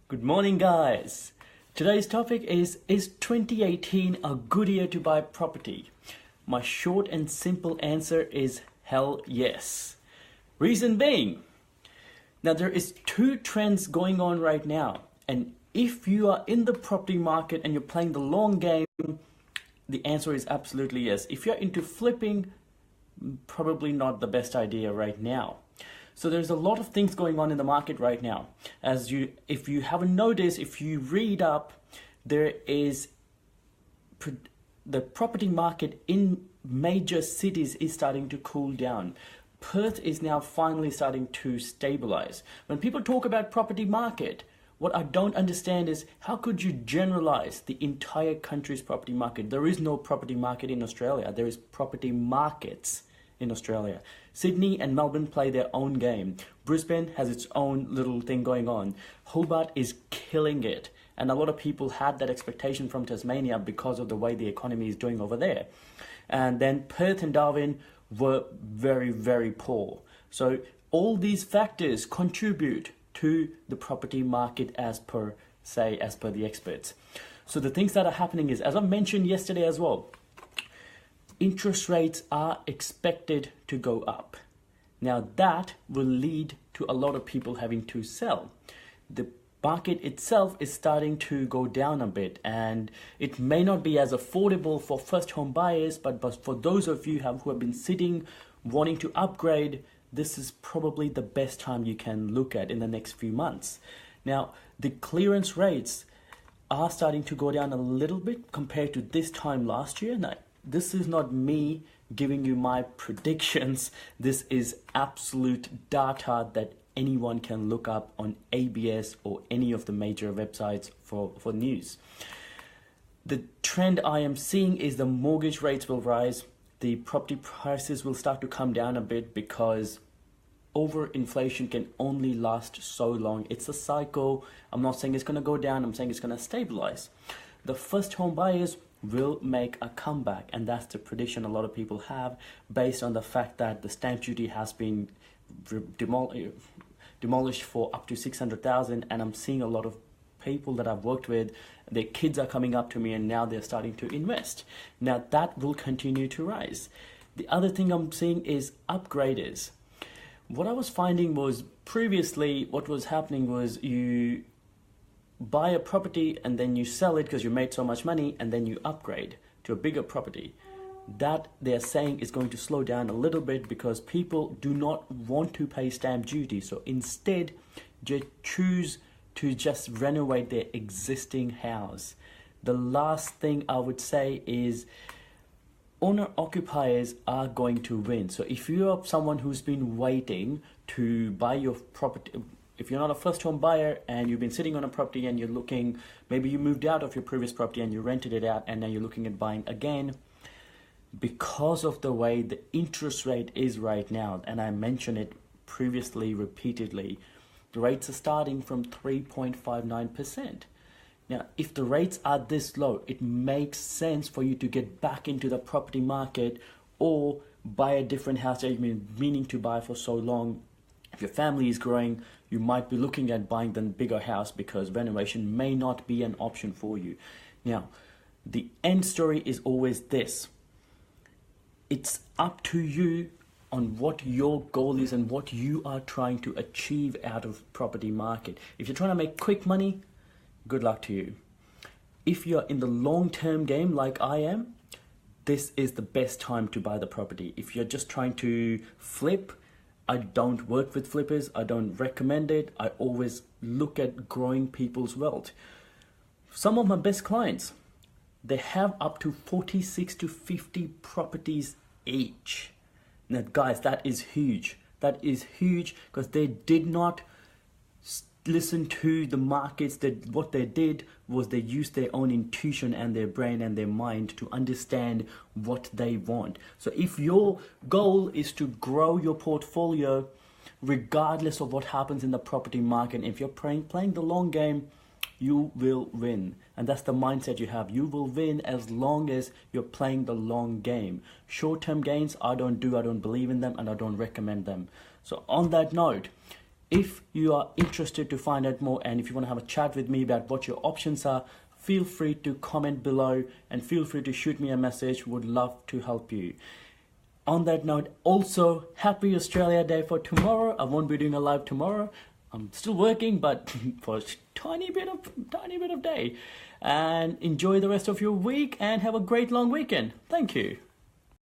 Good morning, guys. Today's topic is 2018 a good year to buy property? My short and simple answer is hell yes. Reason being, now there is two trends going on right now. And if you are in the property market and you're playing the long game, the answer is absolutely yes. If you're into flipping, probably not the best idea right now. So there's a lot of things going on in the market right now. If you haven't noticed, if you read up, there is the property market in major cities is starting to cool down. Perth is now finally starting to stabilize. When people talk about property market, what I don't understand is how could you generalize the entire country's property market? There is no property market in Australia. There is property markets in Australia. Sydney and Melbourne play their own game. Brisbane has its own little thing going on. Hobart is killing it. And a lot of people had that expectation from Tasmania because of the way the economy is doing over there. And then Perth and Darwin were very, very poor. So all these factors contribute to the property market as per the experts. So the things that are happening is, as I mentioned yesterday as well, interest rates are expected to go up. Now that will lead to a lot of people having to sell. The market itself is starting to go down a bit, and it may not be as affordable for first home buyers, but for those of you who have been sitting wanting to upgrade, this is probably the best time you can look at in the next few months. Now, the clearance rates are starting to go down a little bit compared to this time last year. Now, this is not me giving you my predictions. This is absolute data that anyone can look up on ABS or any of the major websites for news. The trend I am seeing is the mortgage rates will rise. The property prices will start to come down a bit because overinflation can only last so long. It's a cycle. I'm not saying it's going to go down. I'm saying it's going to stabilize. The first home buyers will make a comeback, and that's the prediction a lot of people have based on the fact that the stamp duty has been demolished for up to 600,000, and I'm seeing a lot of people that I've worked with, their kids are coming up to me and now they're starting to invest. Now that will continue to rise. The other thing I'm seeing is upgraders. What I was finding was previously what was happening was you buy a property and then you sell it because you made so much money, and then you upgrade to a bigger property. That they're saying is going to slow down a little bit because people do not want to pay stamp duty. So instead, they choose to just renovate their existing house. The last thing I would say is owner occupiers are going to win. So if you are someone who's been waiting to buy your property, if you're not a first home buyer and you've been sitting on a property and you're looking, maybe you moved out of your previous property and you rented it out and now you're looking at buying again, because of the way the interest rate is right now, and I mentioned it previously repeatedly, the rates are starting from 3.59%. Now, if the rates are this low, it makes sense for you to get back into the property market or buy a different house that you've been meaning to buy for so long. If your family is growing, you might be looking at buying the bigger house because renovation may not be an option for you. Now, the end story is always this. It's up to you on what your goal is and what you are trying to achieve out of property market. If you're trying to make quick money, good luck to you. If you're in the long-term game like I am, this is the best time to buy the property. If you're just trying to flip, I don't work with flippers. I don't recommend it. I always look at growing people's wealth. Some of my best clients, they have up to 46 to 50 properties each. Now, guys, that is huge. That is huge because they did not listen to the markets. That what they did was they used their own intuition and their brain and their mind to understand what they want. So if your goal is to grow your portfolio regardless of what happens in the property market, if you're playing the long game, you will win. And that's the mindset you have. You will win as long as you're playing the long game. Short-term gains, I don't believe in them, and I don't recommend them. So on that note, If you are interested to find out more and if you want to have a chat with me about what your options are, feel free to comment below and feel free to shoot me a message. Would love to help you. On that note, also happy Australia Day for tomorrow. I won't be doing a live tomorrow. I'm still working, but for a tiny bit of day. And enjoy the rest of your week and have a great long weekend. Thank you.